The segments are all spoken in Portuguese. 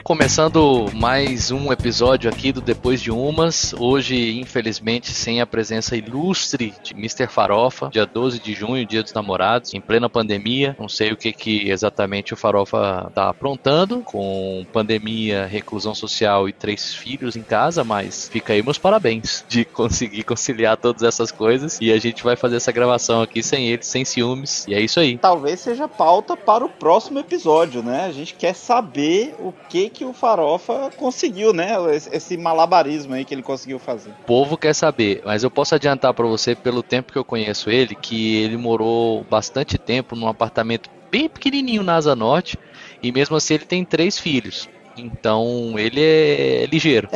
começando mais um episódio aqui do Depois de Umas. Hoje, infelizmente, sem a presença ilustre de Mr. Farofa, dia 12 de junho, dia dos namorados, em plena pandemia. Não sei o que exatamente o Farofa tá aprontando, com pandemia, reclusão social e 3 filhos em casa, mas fica aí meus parabéns de conseguir conciliar todas essas coisas. E a gente vai fazer essa gravação aqui sem ele, sem ciúmes. E é isso aí. Talvez seja pauta para o próximo episódio, né? A gente quer saber o que o Farofa conseguiu, né? Esse malabarismo aí que ele conseguiu fazer. O povo quer saber, mas eu posso adiantar para você, pelo tempo que eu conheço ele, que ele morou bastante tempo num apartamento bem pequenininho na Asa Norte, e mesmo assim ele tem 3 filhos. Então ele é ligeiro.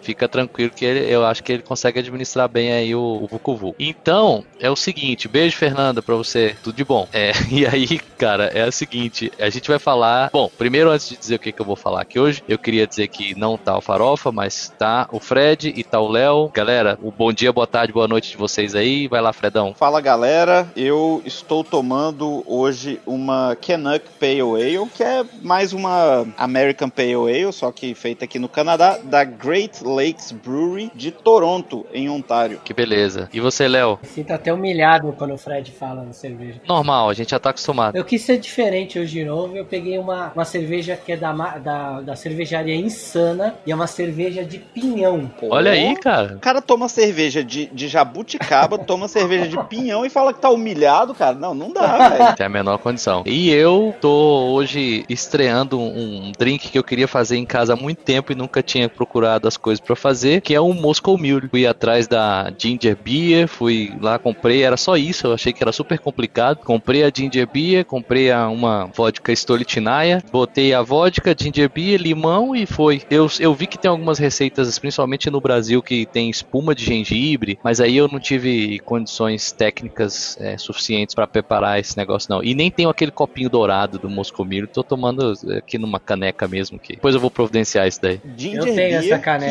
Fica tranquilo que eu acho que ele consegue administrar bem aí o Vucu Vucu. Então, é o seguinte, beijo Fernanda pra você, tudo de bom. E aí, cara, é o seguinte, a gente vai falar... Bom, primeiro antes de dizer o que eu vou falar aqui hoje, eu queria dizer que não tá o Farofa, mas tá o Fred e tá o Léo. Galera, o bom dia, boa tarde, boa noite de vocês aí. Vai lá, Fredão. Fala, galera. Eu estou tomando hoje uma Canuck Pale Ale, que é mais uma American Pale Ale, só que feita aqui no Canadá, da Great Lakes Brewery de Toronto, em Ontário. Que beleza. E você, Léo? Sinto até humilhado quando o Fred fala na cerveja. Normal, a gente já tá acostumado. Eu quis ser diferente hoje de novo. Eu peguei uma cerveja que é da cervejaria Insana e é uma cerveja de pinhão. Olha aí, cara. O cara toma cerveja de jabuticaba, toma cerveja de pinhão e fala que tá humilhado, cara. Não dá, velho. Tem a menor condição. E eu tô hoje estreando um drink que eu queria fazer em casa há muito tempo e nunca tinha procurado as coisas pra fazer, que é um Moscow Mule. Fui atrás da Ginger Beer, fui lá, comprei, era só isso, eu achei que era super complicado. Comprei a Ginger Beer, comprei uma vodka Stolichnaya, botei a vodka, Ginger Beer, limão e foi. Eu vi que tem algumas receitas, principalmente no Brasil, que tem espuma de gengibre, mas aí eu não tive condições técnicas suficientes pra preparar esse negócio não. E nem tenho aquele copinho dourado do Moscow Mule, tô tomando aqui numa caneca mesmo, que depois eu vou providenciar isso daí. Ginger Beer,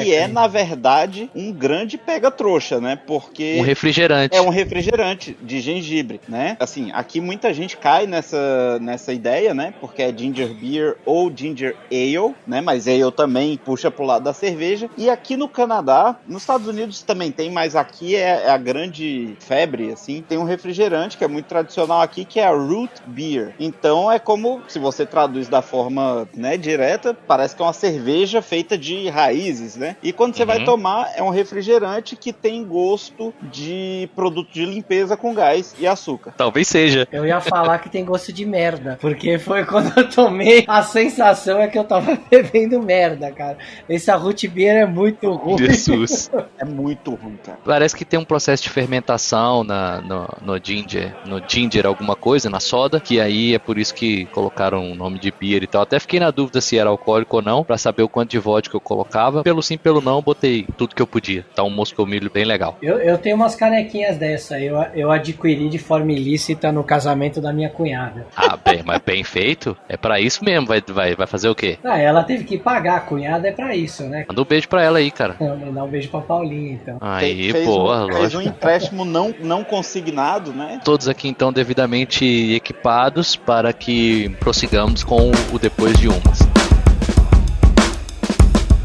que é, na verdade, um grande pega-trouxa, né? Porque... um refrigerante. É um refrigerante de gengibre, né? Assim, aqui muita gente cai nessa ideia, né? Porque é Ginger Beer ou Ginger Ale, né? Mas Ale também puxa pro lado da cerveja. E aqui no Canadá, nos Estados Unidos também tem, mas aqui é a grande febre, assim. Tem um refrigerante que é muito tradicional aqui, que é a Root Beer. Então é como, se você traduz da forma, né, direta, parece que é uma cerveja feita de raízes, né? E quando você vai tomar, é um refrigerante que tem gosto de produto de limpeza com gás e açúcar. Talvez seja. Eu ia falar que tem gosto de merda, porque foi quando eu tomei, a sensação é que eu tava bebendo merda, cara. Essa root beer é muito ruim. Jesus. É muito ruim, cara. Parece que tem um processo de fermentação no ginger alguma coisa, na soda, que aí é por isso que colocaram o nome de beer e tal. Até fiquei na dúvida se era alcoólico ou não, pra saber o quanto de vodka eu colocava. Pelo sim, pelo não, botei tudo que eu podia. Tá um Moscow Mule bem legal. Eu tenho umas canequinhas dessa, eu adquiri de forma ilícita no casamento da minha cunhada. Ah, bem, mas bem feito? É pra isso mesmo, vai fazer o quê? Ela teve que pagar, a cunhada é pra isso, né? Manda um beijo pra ela aí, cara. Mandar um beijo pra Paulinha, então. Aí, fez lógico. um empréstimo não consignado, né? Todos aqui então devidamente equipados para que prossigamos com o Depois de Umas.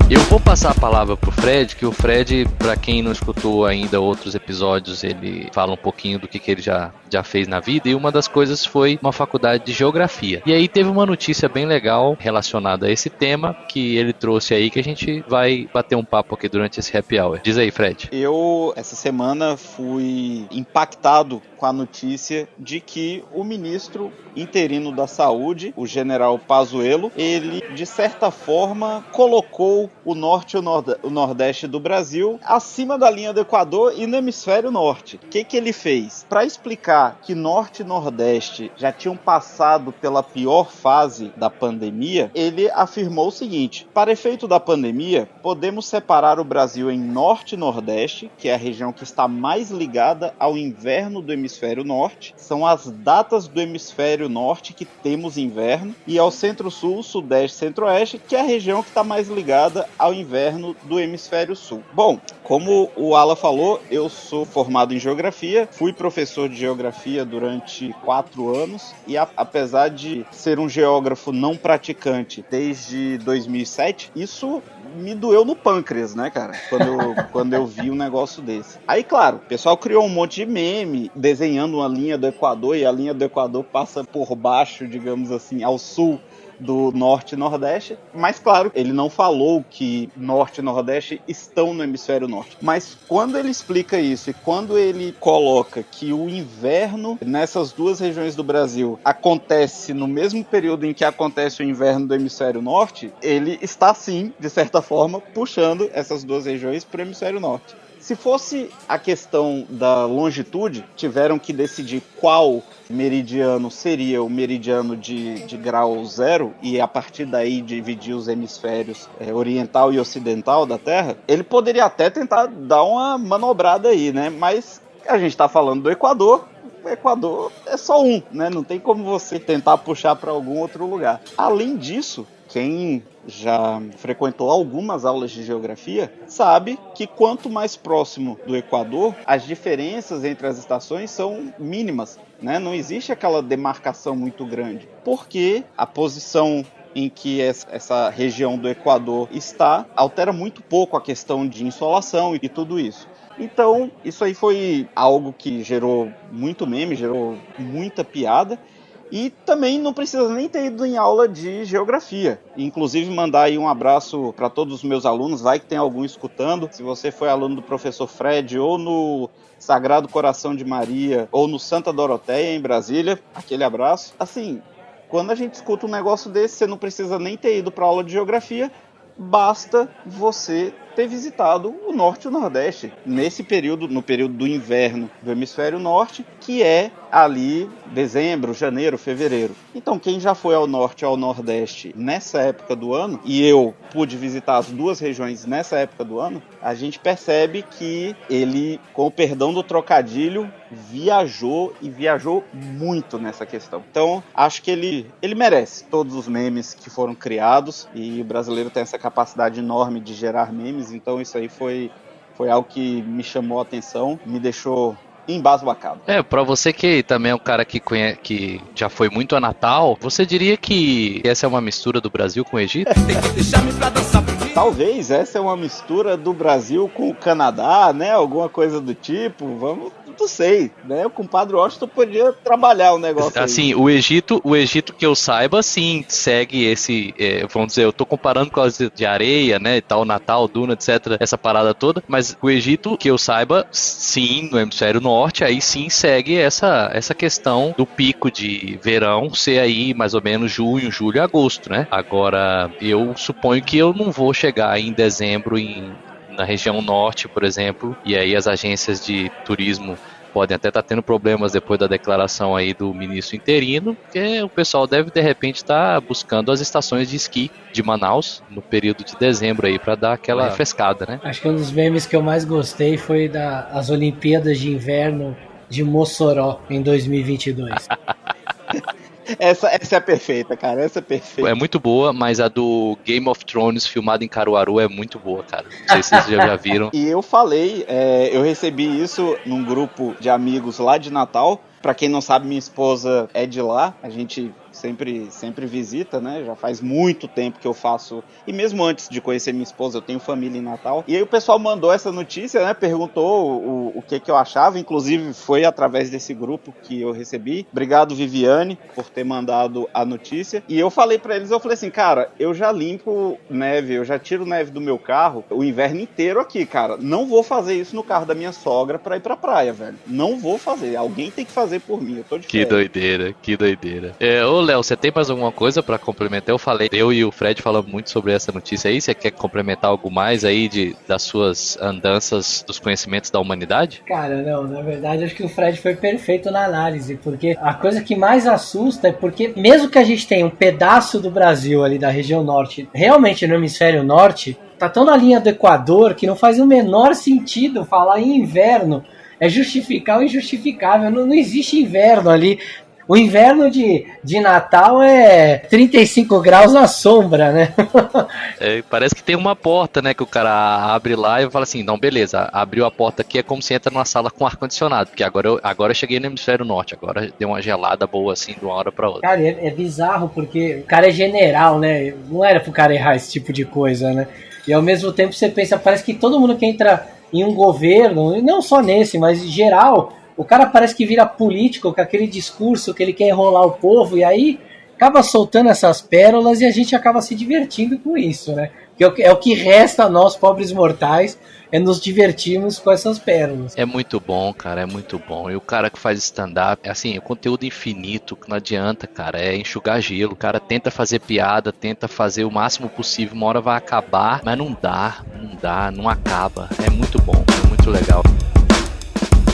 Eu vou passar a palavra pro Fred, que o Fred, para quem não escutou ainda outros episódios, ele fala um pouquinho do que ele já fez na vida, e uma das coisas foi uma faculdade de geografia. E aí teve uma notícia bem legal relacionada a esse tema, que ele trouxe aí, que a gente vai bater um papo aqui durante esse happy hour. Diz aí, Fred. Eu, essa semana, fui impactado com a notícia de que o ministro interino da Saúde, o general Pazuello, ele, de certa forma, colocou o norte e o nordeste do Brasil acima da linha do Equador e no hemisfério norte. O que ele fez? Para explicar que norte e nordeste já tinham passado pela pior fase da pandemia, ele afirmou o seguinte: para efeito da pandemia, podemos separar o Brasil em norte e nordeste, que é a região que está mais ligada ao inverno do hemisfério norte, são as datas do hemisfério norte que temos inverno, e ao centro-sul, sudeste e centro-oeste, que é a região que está mais ligada ao inverno do hemisfério sul. Bom, como o Ala falou, eu sou formado em geografia, fui professor de geografia durante 4 anos e apesar de ser um geógrafo não praticante desde 2007, isso me doeu no pâncreas, né, cara? Quando eu vi um negócio desse. Aí, claro, o pessoal criou um monte de meme desenhando uma linha do Equador, e a linha do Equador passa por baixo, digamos assim, ao sul do Norte e Nordeste, mas claro, ele não falou que Norte e Nordeste estão no hemisfério Norte. Mas quando ele explica isso e quando ele coloca que o inverno nessas duas regiões do Brasil acontece no mesmo período em que acontece o inverno do hemisfério Norte, ele está sim, de certa forma, puxando essas duas regiões para o hemisfério Norte. Se fosse a questão da longitude, tiveram que decidir qual meridiano seria o meridiano de grau zero e a partir daí dividir os hemisférios oriental e ocidental da Terra, ele poderia até tentar dar uma manobrada aí, né? Mas a gente está falando do Equador. O Equador é só um, né? Não tem como você tentar puxar para algum outro lugar. Além disso, quem já frequentou algumas aulas de geografia sabe que quanto mais próximo do Equador, as diferenças entre as estações são mínimas, né? Não existe aquela demarcação muito grande, porque a posição em que essa região do Equador está altera muito pouco a questão de insolação e tudo isso. Então, isso aí foi algo que gerou muito meme, gerou muita piada. E também não precisa nem ter ido em aula de geografia. Inclusive mandar aí um abraço para todos os meus alunos, vai que tem algum escutando. Se você foi aluno do professor Fred ou no Sagrado Coração de Maria ou no Santa Doroteia em Brasília, aquele abraço. Assim, quando a gente escuta um negócio desse, você não precisa nem ter ido para aula de geografia, basta você ter visitado o Norte e o Nordeste nesse período, no período do inverno do hemisfério Norte, que é ali dezembro, janeiro, fevereiro. Então quem já foi ao Norte e ao Nordeste nessa época do ano, e eu pude visitar as duas regiões nessa época do ano, a gente percebe que ele, com o perdão do trocadilho, viajou e viajou muito nessa questão. Então acho que ele merece todos os memes que foram criados, e o brasileiro tem essa capacidade enorme de gerar memes. Então isso aí foi algo que me chamou a atenção, me deixou embasbacado. Pra você que também é um cara que já foi muito a Natal, você diria que essa é uma mistura do Brasil com o Egito? Talvez essa é uma mistura do Brasil com o Canadá, né? Alguma coisa do tipo. Não sei, né? O compadre Washington podia trabalhar o negócio assim, aí. O Egito que eu saiba, sim, segue esse, vamos dizer, eu tô comparando com as de areia, né, e tal, Natal, Duna, etc, essa parada toda, mas o Egito, que eu saiba, sim, no hemisfério norte, aí sim segue essa questão do pico de verão ser aí mais ou menos junho, julho, agosto, né? Agora, eu suponho que eu não vou chegar em dezembro na região norte, por exemplo, e aí as agências de turismo podem até estar tendo problemas depois da declaração aí do ministro interino, porque o pessoal deve de repente estar buscando as estações de esqui de Manaus no período de dezembro aí para dar aquela refrescada, né? Acho que um dos memes que eu mais gostei foi das Olimpíadas de Inverno de Mossoró em 2022. Essa é perfeita, cara. Essa é perfeita. É muito boa, mas a do Game of Thrones filmada em Caruaru é muito boa, cara. Não sei se vocês já viram. E eu falei, eu recebi isso num grupo de amigos lá de Natal. Pra quem não sabe, minha esposa é de lá. A gente sempre visita, né? Já faz muito tempo que eu faço. E mesmo antes de conhecer minha esposa, eu tenho família em Natal. E aí o pessoal mandou essa notícia, né? Perguntou o que eu achava. Inclusive foi através desse grupo que eu recebi. Obrigado, Viviane, por ter mandado a notícia. E eu falei pra eles, eu falei assim, cara, eu já limpo neve, eu já tiro neve do meu carro o inverno inteiro aqui, cara. Não vou fazer isso no carro da minha sogra pra ir pra praia, velho. Não vou fazer. Alguém tem que fazer por mim. Eu tô de férias. Que doideira. Ô, Léo, você tem mais alguma coisa pra complementar? Eu e o Fred falamos muito sobre essa notícia aí. Você quer complementar algo mais aí das suas andanças dos conhecimentos da humanidade? Cara, não, na verdade acho que o Fred foi perfeito na análise, porque a coisa que mais assusta é porque mesmo que a gente tenha um pedaço do Brasil ali da região norte, realmente no hemisfério norte, tá tão na linha do Equador que não faz o menor sentido falar em inverno. É justificar o injustificável, não existe inverno ali. O inverno de Natal é 35 graus na sombra, né? Parece que tem uma porta, né, que o cara abre lá e fala assim, não, beleza, abriu a porta aqui, é como se entra numa sala com ar-condicionado, porque agora eu cheguei no hemisfério norte, agora deu uma gelada boa assim de uma hora pra outra. Cara, é bizarro porque o cara é general, né? Não era pro cara errar esse tipo de coisa, né? E ao mesmo tempo você pensa, parece que todo mundo que entra em um governo, e não só nesse, mas em geral, o cara parece que vira político com aquele discurso que ele quer enrolar o povo, e aí acaba soltando essas pérolas e a gente acaba se divertindo com isso, né? Que é o que resta a nós, pobres mortais, é nos divertirmos com essas pérolas. É muito bom, cara, é muito bom. E o cara que faz stand-up, assim, é conteúdo infinito, que não adianta, cara, é enxugar gelo. O cara tenta fazer piada, tenta fazer o máximo possível, uma hora vai acabar, mas não dá, não acaba. É muito bom, é muito legal.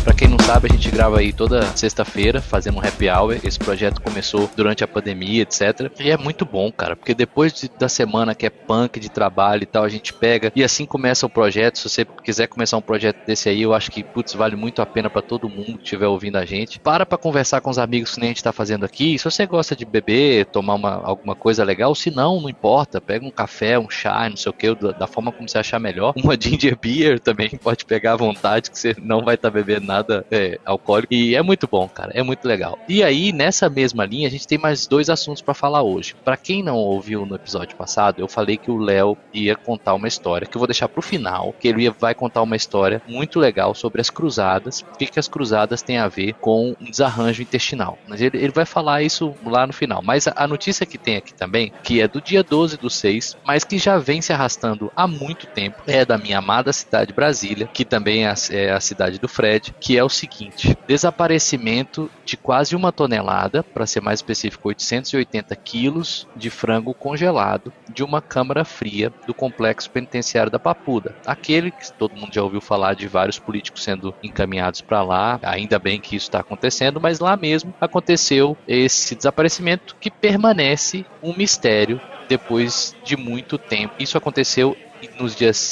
Pra quem não sabe, a gente grava aí toda sexta-feira, fazendo um happy hour. Esse projeto começou durante a pandemia, etc. E é muito bom, cara, porque depois da semana que é punk de trabalho e tal, a gente pega e assim começa o projeto. Se você quiser começar um projeto desse aí, eu acho que, putz, vale muito a pena pra todo mundo que estiver ouvindo a gente. Pra conversar com os amigos que nem a gente tá fazendo aqui. Se você gosta de beber, tomar alguma coisa legal, se não importa. Pega um café, um chá, não sei o que, da forma como você achar melhor. Uma ginger beer também pode pegar à vontade, que você não vai estar bebendo nada alcoólico, e é muito bom, cara, é muito legal. E aí, nessa mesma linha, a gente tem mais 2 assuntos pra falar hoje. Pra quem não ouviu no episódio passado, eu falei que o Léo ia contar uma história, que eu vou deixar pro final, que ele vai contar uma história muito legal sobre as cruzadas, o que as cruzadas têm a ver com um desarranjo intestinal. Mas ele vai falar isso lá no final. Mas a notícia que tem aqui também, que é do dia 12/6, mas que já vem se arrastando há muito tempo, é da minha amada cidade Brasília, que também é a cidade do Fred, que é o seguinte: desaparecimento de quase 1 tonelada, para ser mais específico, 880 quilos de frango congelado de uma câmara fria do complexo penitenciário da Papuda. Aquele que todo mundo já ouviu falar de vários políticos sendo encaminhados para lá, ainda bem que isso está acontecendo, mas lá mesmo aconteceu esse desaparecimento que permanece um mistério depois de muito tempo. Isso aconteceu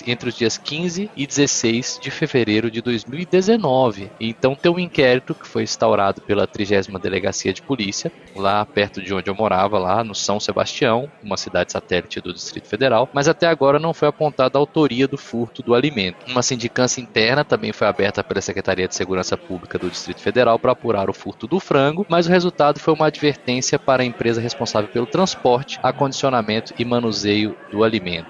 entre os dias 15 e 16 de fevereiro de 2019. Então tem um inquérito que foi instaurado pela 30ª Delegacia de Polícia, lá perto de onde eu morava, lá no São Sebastião, uma cidade satélite do Distrito Federal, mas até agora não foi apontada a autoria do furto do alimento. Uma sindicância interna também foi aberta pela Secretaria de Segurança Pública do Distrito Federal para apurar o furto do frango, mas o resultado foi uma advertência para a empresa responsável pelo transporte, acondicionamento e manuseio do alimento.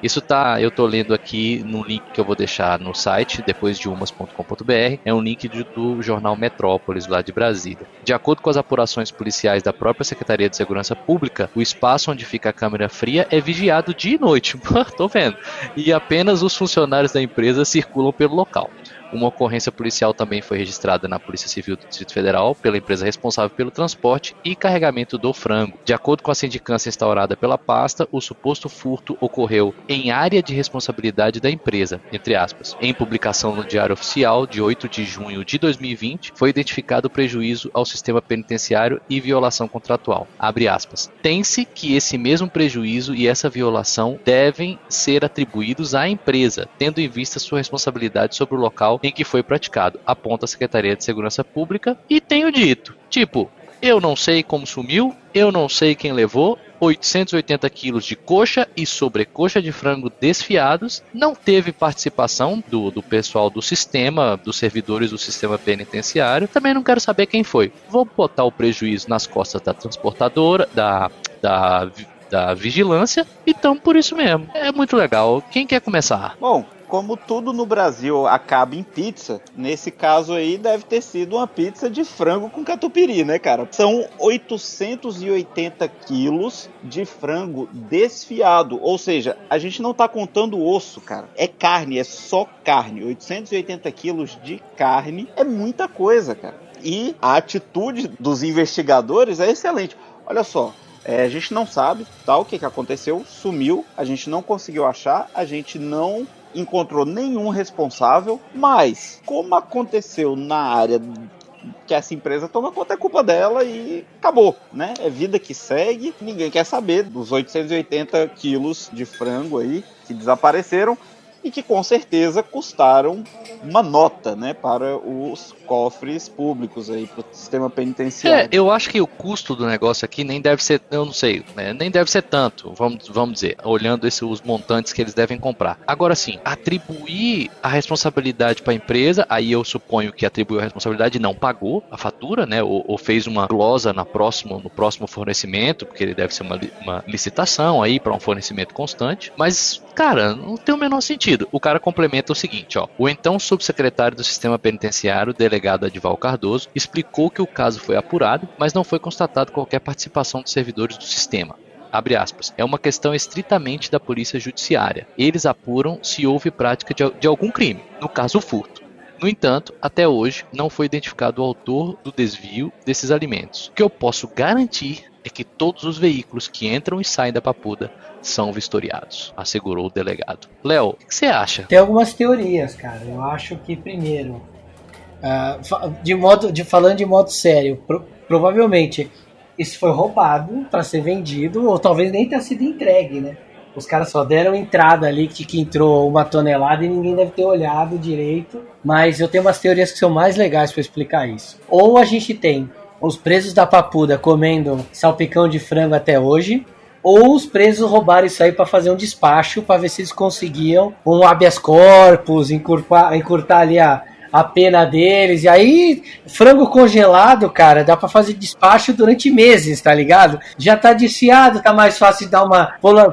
Eu estou lendo aqui no link que eu vou deixar no site, depoisdeumas.com.br, é um link do jornal Metrópolis, lá de Brasília. De acordo com as apurações policiais da própria Secretaria de Segurança Pública, o espaço onde fica a câmara fria é vigiado dia e noite, tô vendo, e apenas os funcionários da empresa circulam pelo local. Uma ocorrência policial também foi registrada na Polícia Civil do Distrito Federal pela empresa responsável pelo transporte e carregamento do frango. De acordo com a sindicância instaurada pela pasta, o suposto furto ocorreu em área de responsabilidade da empresa, entre aspas. Em publicação no Diário Oficial de 8 de junho de 2020, foi identificado prejuízo ao sistema penitenciário e violação contratual. Abre aspas. Tem-se que esse mesmo prejuízo e essa violação devem ser atribuídos à empresa, tendo em vista sua responsabilidade sobre o local em que foi praticado, aponta a Secretaria de Segurança Pública, e tenho dito, eu não sei como sumiu, eu não sei quem levou, 880 quilos de coxa e sobrecoxa de frango desfiados, não teve participação do pessoal do sistema, dos servidores do sistema penitenciário, também não quero saber quem foi. Vou botar o prejuízo nas costas da transportadora, da vigilância, então por isso mesmo. É muito legal. Quem quer começar? Bom, como tudo no Brasil acaba em pizza, nesse caso aí deve ter sido uma pizza de frango com catupiry, né, cara? São 880 quilos de frango desfiado, ou seja, a gente não tá contando o osso, cara. É carne, é só carne. 880 quilos de carne é muita coisa, cara. E a atitude dos investigadores é excelente. Olha só, a gente não sabe o que aconteceu, sumiu, a gente não conseguiu achar, a gente não encontrou nenhum responsável, mas como aconteceu na área que essa empresa toma conta, é culpa dela e acabou, né? É vida que segue, ninguém quer saber dos 880 quilos de frango aí que desapareceram. e que com certeza custaram uma nota, né, para os cofres públicos aí, para o sistema penitenciário. Eu acho que o custo do negócio aqui nem deve ser, eu não sei, né, nem deve ser tanto, vamos dizer, olhando os montantes que eles devem comprar. Agora sim, atribuir a responsabilidade para a empresa, aí eu suponho que atribuiu a responsabilidade e não pagou a fatura, né, ou fez uma glosa no próximo fornecimento, porque ele deve ser uma licitação aí para um fornecimento constante, mas, cara, não tem o menor sentido. O cara complementa o seguinte, ó, o então subsecretário do Sistema Penitenciário, delegado Adival Cardoso, explicou que o caso foi apurado, mas não foi constatado qualquer participação dos servidores do sistema. Abre aspas, é uma questão estritamente da polícia judiciária. Eles apuram se houve prática de algum crime, no caso o furto. No entanto, até hoje, não foi identificado o autor do desvio desses alimentos. O que eu posso garantir é que todos os veículos que entram e saem da Papuda são vistoriados, assegurou o delegado. Léo, o que você acha? Tem algumas teorias, cara. Eu acho que, primeiro, falando de modo sério, provavelmente isso foi roubado para ser vendido, ou talvez nem tenha sido entregue, né? Os caras só deram entrada ali que entrou 1 tonelada e ninguém deve ter olhado direito. Mas eu tenho umas teorias que são mais legais para explicar isso. Ou a gente tem os presos da Papuda comendo salpicão de frango até hoje, ou os presos roubaram isso aí para fazer um despacho, para ver se eles conseguiam um habeas corpus, encurtar ali a pena deles. E aí, frango congelado, cara, dá pra fazer despacho durante meses, tá ligado? Já tá desfiado, tá mais fácil de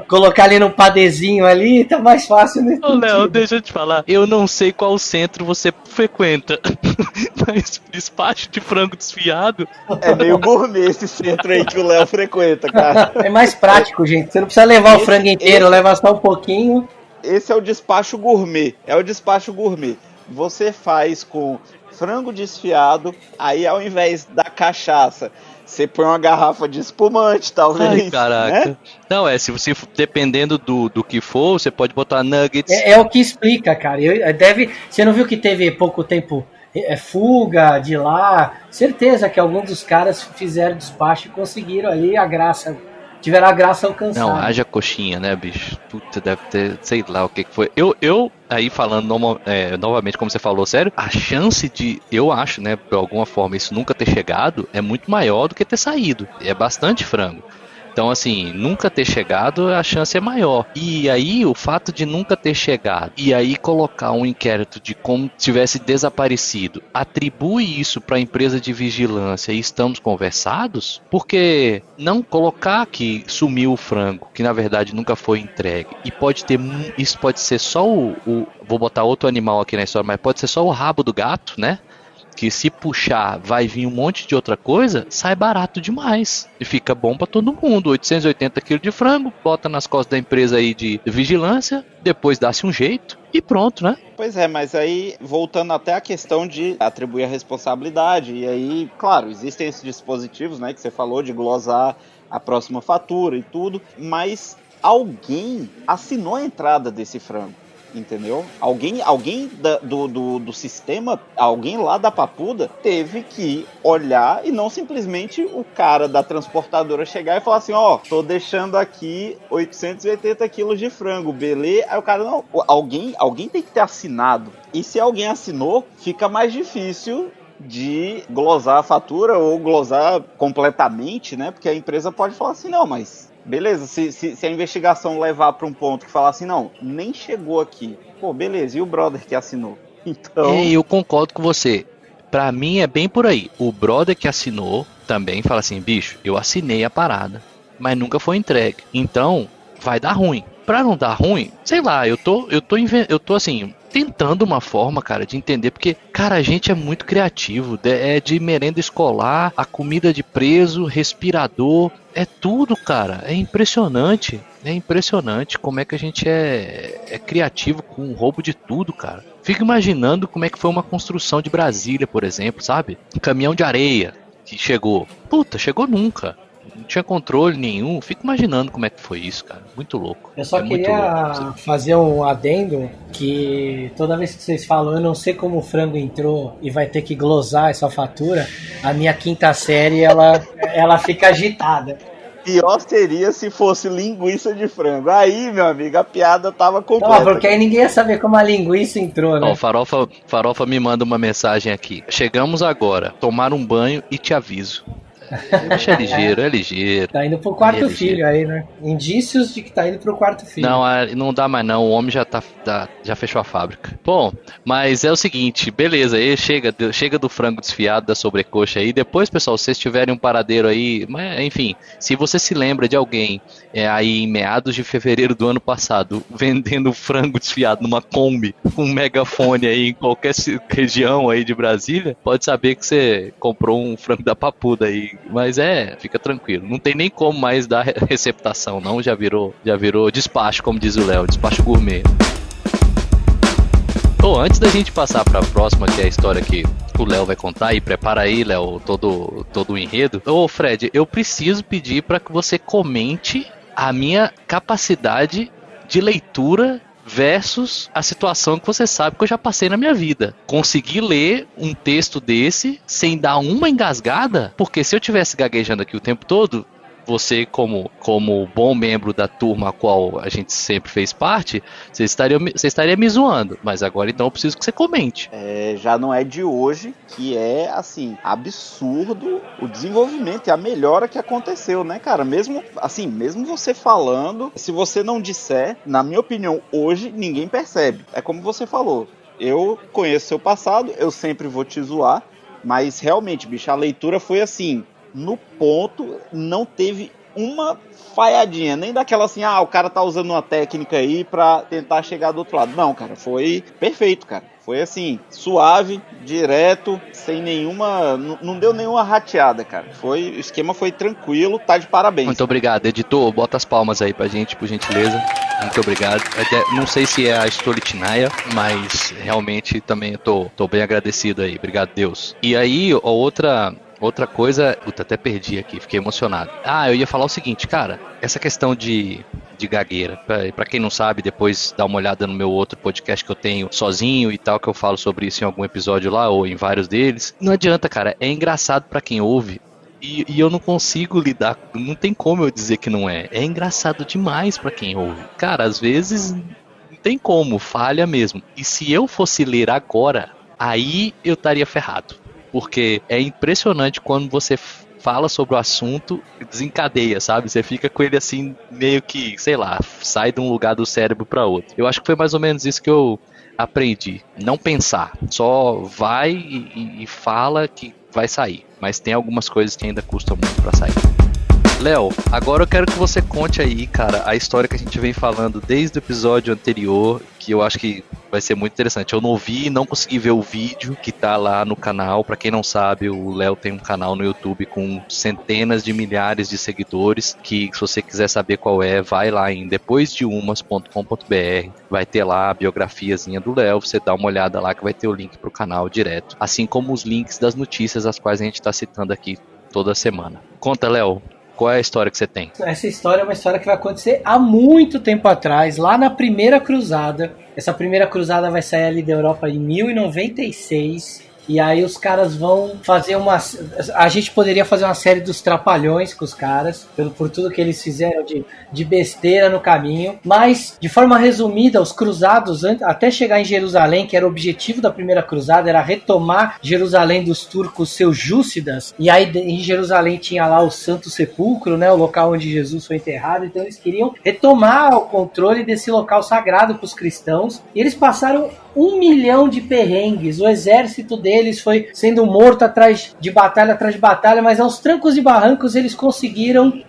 colocar ali num padezinho ali, tá mais fácil. Ô, Léo, deixa eu te falar, eu não sei qual centro você frequenta, mas despacho de frango desfiado... É meio gourmet esse centro aí que o Léo frequenta, cara. É mais prático, gente, você não precisa levar o frango inteiro, leva só um pouquinho. Esse é o despacho gourmet, Você faz com frango desfiado, aí ao invés da cachaça, você põe uma garrafa de espumante, talvez. Ai, caraca. Né? Não, se você, dependendo do que for, você pode botar nuggets. É o que explica, cara. Você não viu que teve pouco tempo fuga de lá? Certeza que alguns dos caras fizeram despacho e conseguiram ali a graça. Tiveram a graça alcançada. Não, haja coxinha, né, bicho? Puta, deve ter, sei lá o que foi. Eu aí falando novamente, como você falou, sério, a chance de, eu acho, né, de alguma forma, isso nunca ter chegado é muito maior do que ter saído. É bastante frango. Então, assim, nunca ter chegado, a chance é maior. E aí, o fato de nunca ter chegado, e aí colocar um inquérito de como tivesse desaparecido, atribui isso para a empresa de vigilância e estamos conversados? Porque não colocar que sumiu o frango, que na verdade nunca foi entregue, e isso pode ser só vou botar outro animal aqui na história, mas pode ser só o rabo do gato, né? Que se puxar vai vir um monte de outra coisa, sai barato demais. E fica bom pra todo mundo. 880 kg de frango, bota nas costas da empresa aí de vigilância, depois dá-se um jeito e pronto, né? Pois é, mas aí, voltando até a questão de atribuir a responsabilidade, e aí, claro, existem esses dispositivos, né, que você falou, de glosar a próxima fatura e tudo, mas alguém assinou a entrada desse frango. Entendeu? Alguém do sistema, alguém lá da Papuda teve que olhar e não simplesmente o cara da transportadora chegar e falar assim, ó, tô deixando aqui 880 quilos de frango, beleza? Aí o cara, não, alguém tem que ter assinado. E se alguém assinou, fica mais difícil de glosar a fatura ou glosar completamente, né? Porque a empresa pode falar assim, não, mas... Beleza, se a investigação levar para um ponto que falar assim, não, nem chegou aqui. Pô, beleza, e o brother que assinou? Então... Eu concordo com você. Pra mim é bem por aí. O brother que assinou também fala assim, bicho, eu assinei a parada, mas nunca foi entregue. Então, vai dar ruim. Pra não dar ruim, sei lá, eu tô assim... tentando uma forma, cara, de entender, porque, cara, a gente é muito criativo, é de merenda escolar, a comida de preso, respirador, é tudo, cara, é impressionante como é que a gente é criativo com o roubo de tudo, cara. Fico imaginando como é que foi uma construção de Brasília, por exemplo, sabe? Um caminhão de areia que chegou, chegou nunca. Não tinha controle nenhum. Fico imaginando como é que foi isso, cara. Muito louco. Eu só queria fazer um adendo que toda vez que vocês falam, eu não sei como o frango entrou e vai ter que glosar essa fatura, a minha quinta série, ela fica agitada. Pior seria se fosse linguiça de frango. Aí, meu amigo, a piada tava completa. Não, porque aí ninguém ia saber como a linguiça entrou, né? Ó, Farofa me manda uma mensagem aqui. Chegamos agora, tomar um banho e te aviso. É ligeiro, é ligeiro. Tá indo pro quarto filho aí, né? Indícios de que tá indo pro quarto filho. Não, não dá mais não, o homem já fechou a fábrica. Bom, mas é o seguinte, beleza, aí chega do frango desfiado, da sobrecoxa aí. Depois, pessoal, se vocês tiverem um paradeiro aí, mas, enfim, se você se lembra de alguém aí em meados de fevereiro do ano passado, vendendo frango desfiado numa Kombi, com um megafone aí em qualquer região aí de Brasília, pode saber que você comprou um frango da papuda aí. Mas fica tranquilo. Não tem nem como mais dar receptação, não. Já virou despacho, como diz o Léo, despacho gourmet. Antes da gente passar para a próxima, que é a história que o Léo vai contar, e prepara aí, Léo, todo o enredo. Fred, eu preciso pedir para que você comente a minha capacidade de leitura versus a situação que você sabe que eu já passei na minha vida. Conseguir ler um texto desse sem dar uma engasgada, porque se eu tivesse gaguejando aqui o tempo todo, você como bom membro da turma a qual a gente sempre fez parte, você estaria me zoando, mas agora então eu preciso que você comente. Já não é de hoje que é, assim, absurdo o desenvolvimento e a melhora que aconteceu, né, cara? Mesmo você falando, se você não disser, na minha opinião, hoje ninguém percebe. É como você falou, eu conheço seu passado, eu sempre vou te zoar, mas realmente, bicho, a leitura foi assim, no ponto, não teve uma falhadinha, nem daquela assim, o cara tá usando uma técnica aí pra tentar chegar do outro lado. Não, cara, foi perfeito, cara. Foi assim, suave, direto, sem nenhuma... Não deu nenhuma rateada, cara. O esquema foi tranquilo, tá de parabéns. Muito obrigado, editor. Bota as palmas aí pra gente, por gentileza. Muito obrigado. Não sei se é a Stolichnaya, mas realmente também eu tô bem agradecido aí. Obrigado, Deus. E aí, outra coisa, até perdi aqui, fiquei emocionado. Eu ia falar o seguinte, cara, essa questão de gagueira, pra quem não sabe, depois dá uma olhada no meu outro podcast que eu tenho sozinho e tal, que eu falo sobre isso em algum episódio lá, ou em vários deles. Não adianta, cara, é engraçado pra quem ouve, e eu não consigo lidar, não tem como eu dizer que não é. É engraçado demais pra quem ouve. Cara, às vezes não tem como, falha mesmo. E se eu fosse ler agora, aí eu estaria ferrado. Porque é impressionante quando você fala sobre o assunto, desencadeia, sabe? Você fica com ele assim, meio que, sei lá, sai de um lugar do cérebro para outro. Eu acho que foi mais ou menos isso que eu aprendi. Não pensar, só vai e fala que vai sair. Mas tem algumas coisas que ainda custam muito para sair. Léo, agora eu quero que você conte aí, cara, a história que a gente vem falando desde o episódio anterior, que eu acho que vai ser muito interessante. Eu não ouvi, não consegui ver o vídeo que tá lá no canal. Pra quem não sabe, o Léo tem um canal no YouTube com centenas de milhares de seguidores, que se você quiser saber qual vai lá em depoisdeumas.com.br, vai ter lá a biografiazinha do Léo, você dá uma olhada lá que vai ter o link pro canal direto, assim como os links das notícias as quais a gente tá citando aqui toda semana. Conta, Léo. Qual é a história que você tem? Essa história é uma história que vai acontecer há muito tempo atrás, lá na primeira cruzada. Essa primeira cruzada vai sair ali da Europa em 1096. E aí os caras vão fazer a gente poderia fazer uma série dos Trapalhões com os caras, por tudo que eles fizeram de besteira no caminho. Mas, de forma resumida, os cruzados, até chegar em Jerusalém, que era o objetivo da primeira cruzada, era retomar Jerusalém dos turcos seljúcidas. E aí em Jerusalém tinha lá o Santo Sepulcro, né, o local onde Jesus foi enterrado. Então eles queriam retomar o controle desse local sagrado para os cristãos. E eles passaram 1 milhão de perrengues. O exército deles foi sendo morto atrás de batalha, mas aos trancos e barrancos eles conseguiram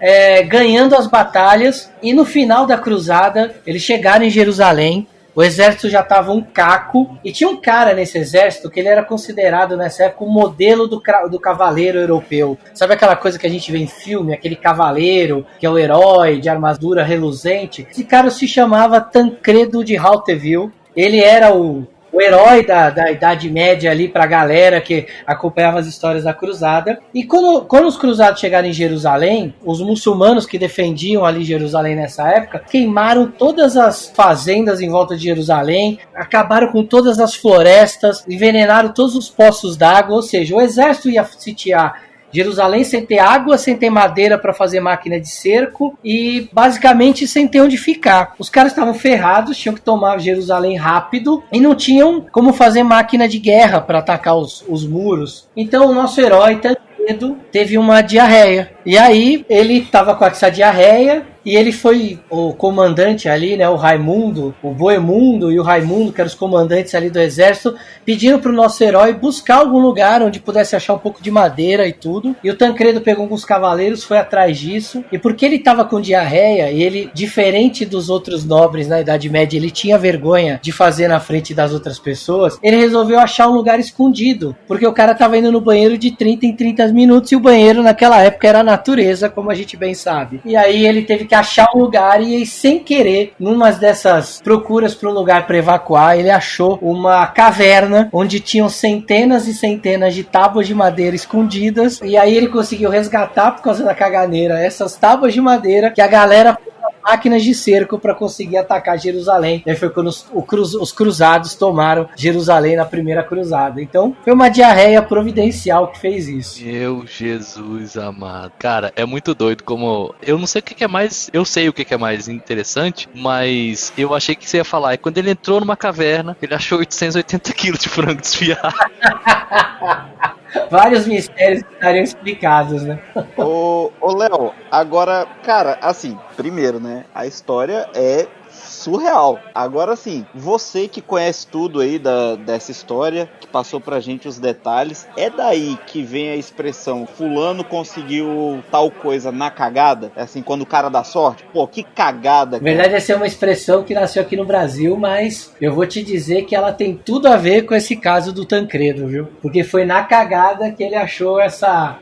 ganhando as batalhas, e no final da cruzada eles chegaram em Jerusalém. O exército já estava um caco, e tinha um cara nesse exército que ele era considerado nessa época o modelo do cavaleiro europeu. Sabe aquela coisa que a gente vê em filme, aquele cavaleiro que é o herói de armadura reluzente? Esse cara se chamava Tancredo de Hauteville. Ele era o herói da Idade Média ali pra galera que acompanhava as histórias da cruzada. E quando os cruzados chegaram em Jerusalém, os muçulmanos que defendiam ali Jerusalém nessa época queimaram todas as fazendas em volta de Jerusalém, acabaram com todas as florestas, envenenaram todos os poços d'água. Ou seja, o exército ia sitiar Jerusalém sem ter água, sem ter madeira para fazer máquina de cerco e basicamente sem ter onde ficar. Os caras estavam ferrados, tinham que tomar Jerusalém rápido e não tinham como fazer máquina de guerra para atacar os muros. Então o nosso herói Tancredo teve uma diarreia. E aí ele tava com essa diarreia e ele foi o comandante ali, né, o Raimundo, o Boemundo e o Raimundo, que eram os comandantes ali do exército, pedindo pro nosso herói buscar algum lugar onde pudesse achar um pouco de madeira e tudo. E o Tancredo pegou alguns cavaleiros, foi atrás disso. E porque ele tava com diarreia e ele, diferente dos outros nobres na Idade Média, ele tinha vergonha de fazer na frente das outras pessoas, ele resolveu achar um lugar escondido, porque o cara tava indo no banheiro de 30 em 30 minutos e o banheiro naquela época era a natureza, como a gente bem sabe. E aí ele teve que achar um lugar e, sem querer, numa dessas procuras para um lugar para evacuar, ele achou uma caverna onde tinham centenas e centenas de tábuas de madeira escondidas, e aí ele conseguiu resgatar, por causa da caganeira, essas tábuas de madeira que a galera máquinas de cerco para conseguir atacar Jerusalém. E aí foi quando os cruzados tomaram Jerusalém na primeira cruzada. Então foi uma diarreia providencial que fez isso. Meu Jesus amado. Cara, é muito doido como... Eu não sei o que é mais... Eu sei o que é mais interessante, mas eu achei que você ia falar. É quando ele entrou numa caverna, ele achou 880 quilos de frango desfiado. Vários mistérios estariam explicados, né? Ô, Léo, agora, cara, assim, primeiro, né? A história é surreal. Agora sim, você que conhece tudo aí dessa história, que passou pra gente os detalhes, é daí que vem a expressão fulano conseguiu tal coisa na cagada? É assim, quando o cara dá sorte? Pô, que cagada. Na verdade, essa é uma expressão que nasceu aqui no Brasil, mas eu vou te dizer que ela tem tudo a ver com esse caso do Tancredo, viu? Porque foi na cagada que ele achou essa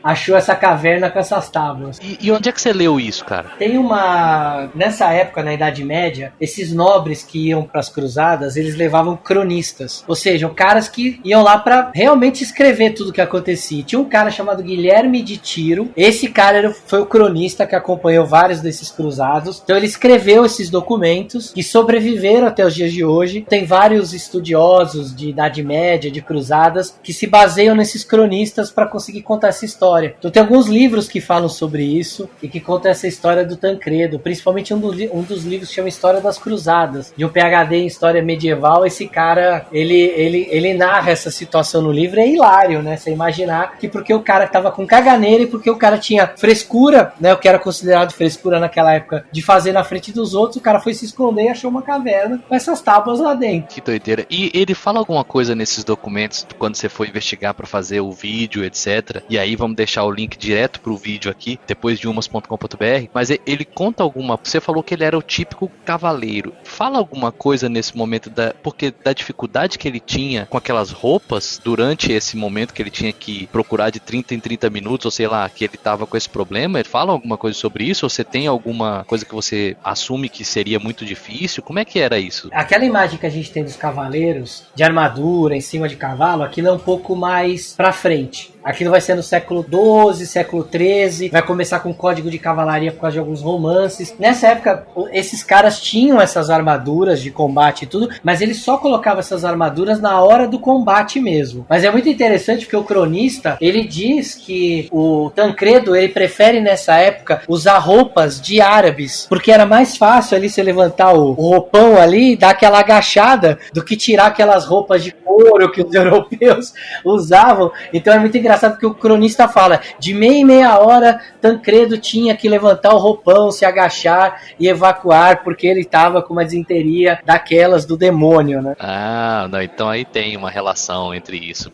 caverna com essas tábuas. E onde é que você leu isso, cara? Tem uma... Nessa época, na Idade Média, esses nobres que iam para as cruzadas, eles levavam cronistas, ou seja, caras que iam lá para realmente escrever tudo o que acontecia. Tinha um cara chamado Guilherme de Tiro, esse cara foi o cronista que acompanhou vários desses cruzados, então ele escreveu esses documentos que sobreviveram até os dias de hoje. Tem vários estudiosos de Idade Média, de cruzadas, que se baseiam nesses cronistas para conseguir contar essa história. Então tem alguns livros que falam sobre isso e que contam essa história do Tancredo, principalmente um dos livros que chama História das Cruzadas, de um PhD em história medieval. Esse cara, ele narra essa situação no livro, é hilário, né? Você imaginar que porque o cara tava com caganeira e porque o cara tinha frescura, né? O que era considerado frescura naquela época, de fazer na frente dos outros, o cara foi se esconder e achou uma caverna com essas tábuas lá dentro. Que doideira. E ele fala alguma coisa nesses documentos quando você foi investigar pra fazer o vídeo, etc. E aí vamos deixar o link direto pro vídeo aqui, depois de umas.com.br. Mas ele conta alguma... Você falou que ele era o típico cavaleiro. Fala alguma coisa nesse momento porque da dificuldade que ele tinha com aquelas roupas durante esse momento que ele tinha que procurar de 30 em 30 minutos, ou sei lá, que ele tava com esse problema. Ele fala alguma coisa sobre isso? Ou você tem alguma coisa que você assume que seria muito difícil? Como é que era isso? Aquela imagem que a gente tem dos cavaleiros de armadura em cima de cavalo, aquilo é um pouco mais pra frente. Aquilo vai ser no século XII, século XIII, vai começar com código de cavalaria por causa de alguns romances. Nessa época, esses caras tinham essas armaduras de combate e tudo, mas eles só colocavam essas armaduras na hora do combate mesmo. Mas é muito interessante porque o cronista, ele diz que o Tancredo, ele prefere nessa época usar roupas de árabes, porque era mais fácil ali você levantar o roupão ali e dar aquela agachada do que tirar aquelas roupas de couro que os europeus usavam. Então é muito engraçado porque o cronista fala, de meia em meia hora Tancredo tinha que levantar o roupão, se agachar e evacuar, porque ele estava com uma desinteria daquelas do demônio, né? Ah, não, então aí tem uma relação entre isso.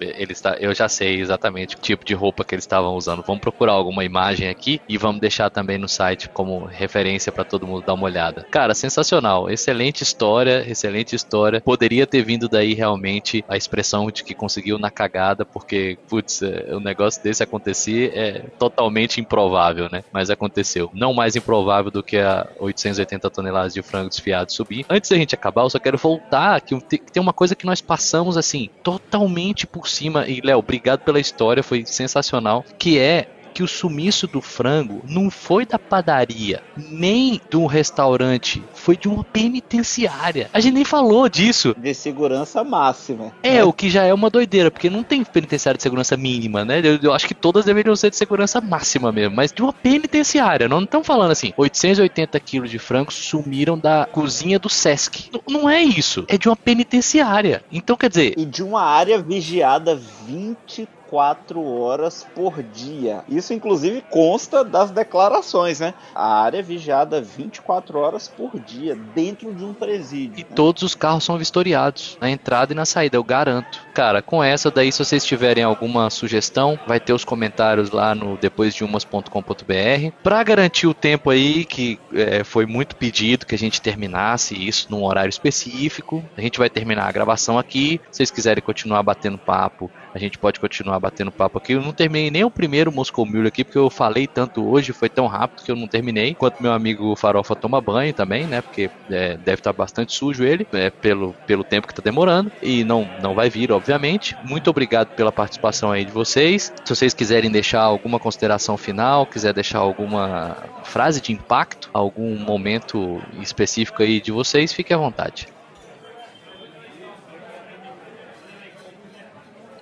Eu já sei exatamente o tipo de roupa que eles estavam usando. Vamos procurar alguma imagem aqui e vamos deixar também no site como referência para todo mundo dar uma olhada. Cara, sensacional, excelente história. Poderia ter vindo daí realmente a expressão de que conseguiu na cagada, porque, putz, um negócio desse acontecer é totalmente improvável, né? Mas aconteceu. Não mais improvável do que a 880 toneladas de frango desfiado subir. Antes da gente acabar, eu só quero voltar que tem uma coisa que nós passamos assim, totalmente por cima. E, Léo, obrigado pela história, foi sensacional. Que é que o sumiço do frango não foi da padaria, nem de um restaurante, foi de uma penitenciária. A gente nem falou disso. De segurança máxima. O que já é uma doideira, porque não tem penitenciária de segurança mínima, né? Eu acho que todas deveriam ser de segurança máxima mesmo, mas de uma penitenciária. Não estão falando assim, 880 quilos de frango sumiram da cozinha do Sesc. Não é isso, é de uma penitenciária. Então, quer dizer... E de uma área vigiada 24 horas por dia. Isso, inclusive, consta das declarações, né? A área é vigiada 24 horas por dia, dentro de um presídio. E todos os carros são vistoriados, na entrada e na saída, eu garanto. Cara, com essa daí, se vocês tiverem alguma sugestão, vai ter os comentários lá no depoisdeumas.com.br. Pra garantir o tempo aí, que foi muito pedido que a gente terminasse isso num horário específico, a gente vai terminar a gravação aqui. Se vocês quiserem continuar batendo papo, a gente pode continuar batendo papo aqui. Eu não terminei nem o primeiro Moscow Mule aqui, porque eu falei tanto hoje, foi tão rápido que eu não terminei. Enquanto meu amigo Farofa toma banho também, né? Porque deve estar bastante sujo ele, pelo tempo que tá demorando. E não vai vir, obviamente. Muito obrigado pela participação aí de vocês. Se vocês quiserem deixar alguma consideração final, quiser deixar alguma frase de impacto, algum momento específico aí de vocês, fiquem à vontade.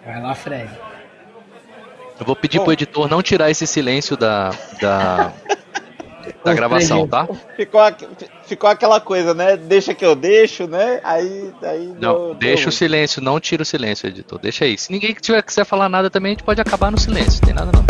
Vai lá, Fred. Eu vou pedir pro editor não tirar esse silêncio da gravação, tá? Ficou aquela coisa, né? Deixa que eu deixo, né? Aí não, deixa o silêncio, não tira o silêncio, editor. Deixa aí. Se ninguém quiser falar nada também, a gente pode acabar no silêncio. Não tem nada não.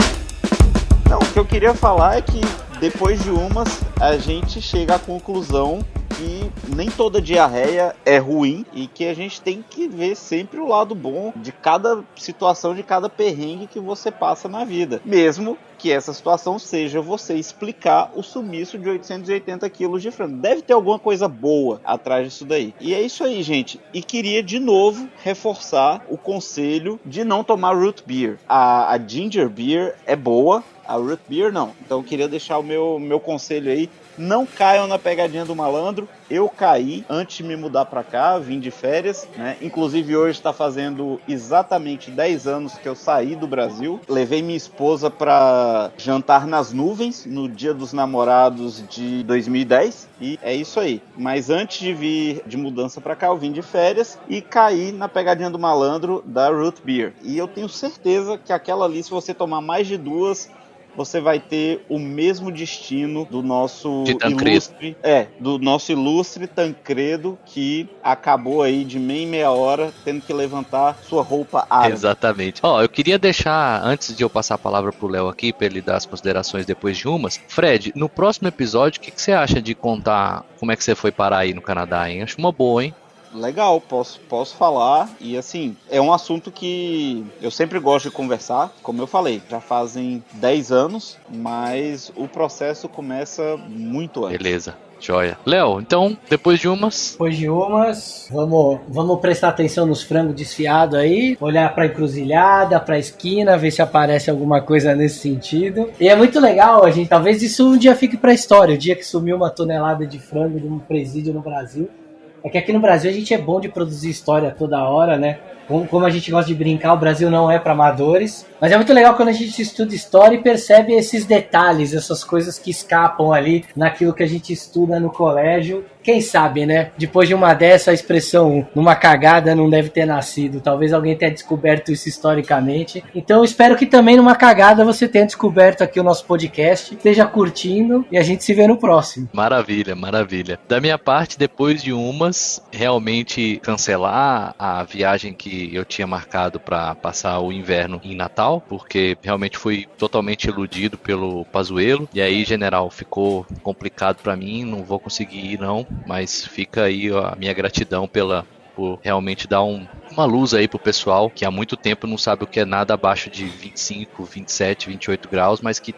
Não, o que eu queria falar é que depois de umas, a gente chega à conclusão que nem toda diarreia é ruim e que a gente tem que ver sempre o lado bom de cada situação, de cada perrengue que você passa na vida. Mesmo que essa situação seja você explicar o sumiço de 880 quilos de frango. Deve ter alguma coisa boa atrás disso daí. E é isso aí, gente. E queria de novo reforçar o conselho de não tomar root beer. A ginger beer é boa, a root beer não. Então eu queria deixar o meu conselho aí. Não caiam na pegadinha do malandro. Eu caí antes de me mudar pra cá, vim de férias, né? Inclusive hoje está fazendo exatamente 10 anos que eu saí do Brasil. Levei minha esposa pra jantar nas nuvens no Dia dos Namorados de 2010 e é isso aí. Mas antes de vir de mudança pra cá, eu vim de férias e caí na pegadinha do malandro da Root Beer. E eu tenho certeza que aquela ali, se você tomar mais de duas, você vai ter o mesmo destino do nosso ilustre Tancredo, que acabou aí de meia em meia hora tendo que levantar sua roupa árabe. Exatamente. Eu queria deixar, antes de eu passar a palavra pro Léo aqui, para ele dar as considerações depois de umas. Fred, no próximo episódio, o que você acha de contar como é que você foi parar aí no Canadá, hein? Acho uma boa, hein? Legal, posso falar. E assim, é um assunto que eu sempre gosto de conversar. Como eu falei, já fazem 10 anos, mas o processo começa muito antes. Beleza, joia. Léo, então, depois de umas, vamos prestar atenção nos frangos desfiados aí, olhar pra encruzilhada, pra esquina, ver se aparece alguma coisa nesse sentido. E é muito legal, a gente, talvez isso um dia fique pra história, o dia que sumiu uma tonelada de frango de um presídio no Brasil. É que aqui no Brasil a gente é bom de produzir história toda hora, né? Como a gente gosta de brincar, o Brasil não é para amadores. Mas é muito legal quando a gente estuda história e percebe esses detalhes, essas coisas que escapam ali naquilo que a gente estuda no colégio. Quem sabe, né? Depois de uma dessa, a expressão numa cagada não deve ter nascido. Talvez alguém tenha descoberto isso historicamente. Então eu espero que também numa cagada você tenha descoberto aqui o nosso podcast, esteja curtindo e a gente se vê no próximo. Maravilha, maravilha. Da minha parte, depois de umas, realmente cancelar a viagem que eu tinha marcado para passar o inverno em Natal, porque realmente fui totalmente iludido pelo Pazuello. E aí, general, ficou complicado para mim, não vou conseguir ir não. Mas fica aí a minha gratidão por realmente dar uma luz aí pro pessoal que há muito tempo não sabe o que é nada abaixo de 25, 27, 28 graus, mas que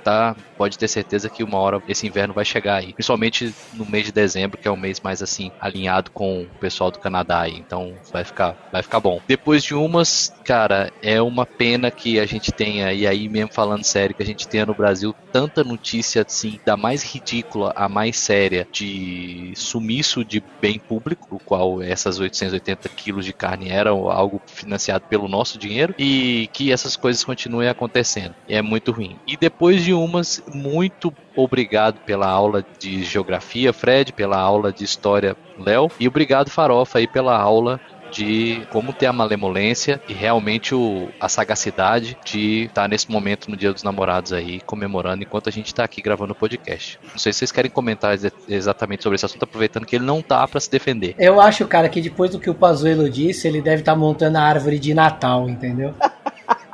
pode ter certeza que uma hora esse inverno vai chegar aí. Principalmente no mês de dezembro, que é o mês mais assim, alinhado com o pessoal do Canadá aí. Então vai ficar bom. Depois de umas, cara, é uma pena que a gente tenha, e aí mesmo falando sério, que a gente tenha no Brasil tanta notícia assim, da mais ridícula a mais séria, de sumiço de bem público, o qual essas 880 quilos de carne eram sendo algo financiado pelo nosso dinheiro e que essas coisas continuem acontecendo. É muito ruim. E depois de umas, muito obrigado pela aula de geografia, Fred, pela aula de história, Léo, e obrigado, Farofa, aí pela aula de como ter a malemolência e realmente a sagacidade de estar nesse momento no Dia dos Namorados aí, comemorando enquanto a gente está aqui gravando o podcast. Não sei se vocês querem comentar exatamente sobre esse assunto, aproveitando que ele não tá para se defender. Eu acho, cara, que depois do que o Pazuello disse, ele deve estar montando a árvore de Natal, entendeu?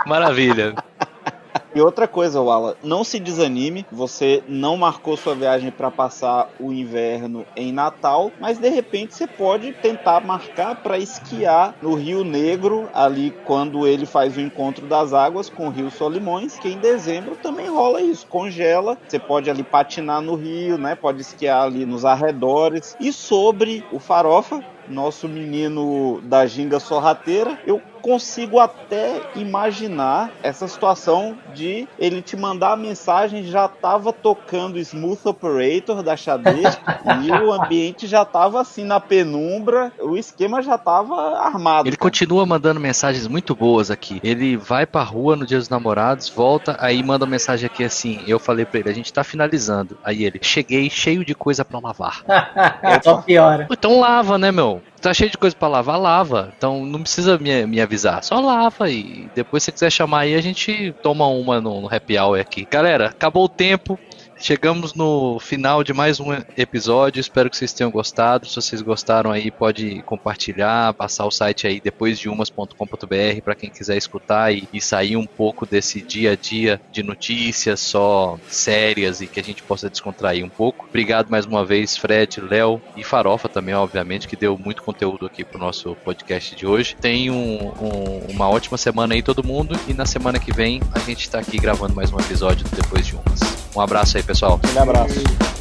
Maravilha. E outra coisa, Wala, não se desanime, você não marcou sua viagem para passar o inverno em Natal, mas de repente você pode tentar marcar para esquiar no Rio Negro, ali quando ele faz o encontro das águas com o Rio Solimões, que em dezembro também rola isso, congela, você pode ali patinar no rio, né? Pode esquiar ali nos arredores. E sobre o Farofa, nosso menino da ginga sorrateira, eu consigo até imaginar essa situação de ele te mandar a mensagem, já tava tocando Smooth Operator da Xadê e o ambiente já tava assim na penumbra, o esquema já tava armado. Ele continua mandando mensagens muito boas aqui. Ele vai pra rua no Dia dos Namorados, volta, aí manda uma mensagem aqui assim, eu falei pra ele, a gente tá finalizando. Aí ele, cheguei cheio de coisa pra lavar. Só piora. Então lava, né, meu? Tá cheio de coisa pra lavar, lava. Então não precisa me avisar. Só lava e depois se quiser chamar aí, a gente toma uma no happy hour aqui. Galera, acabou o tempo. Chegamos no final de mais um episódio, espero que vocês tenham gostado. Se vocês gostaram aí, pode compartilhar, passar o site aí depoisdeumas.com.br para quem quiser escutar e sair um pouco desse dia a dia de notícias só sérias e que a gente possa descontrair um pouco. Obrigado mais uma vez, Fred, Léo e Farofa também, obviamente, que deu muito conteúdo aqui pro nosso podcast de hoje. Tenham uma ótima semana aí todo mundo e na semana que vem a gente está aqui gravando mais um episódio do Depois de Umas. Um abraço aí, pessoal. Um abraço.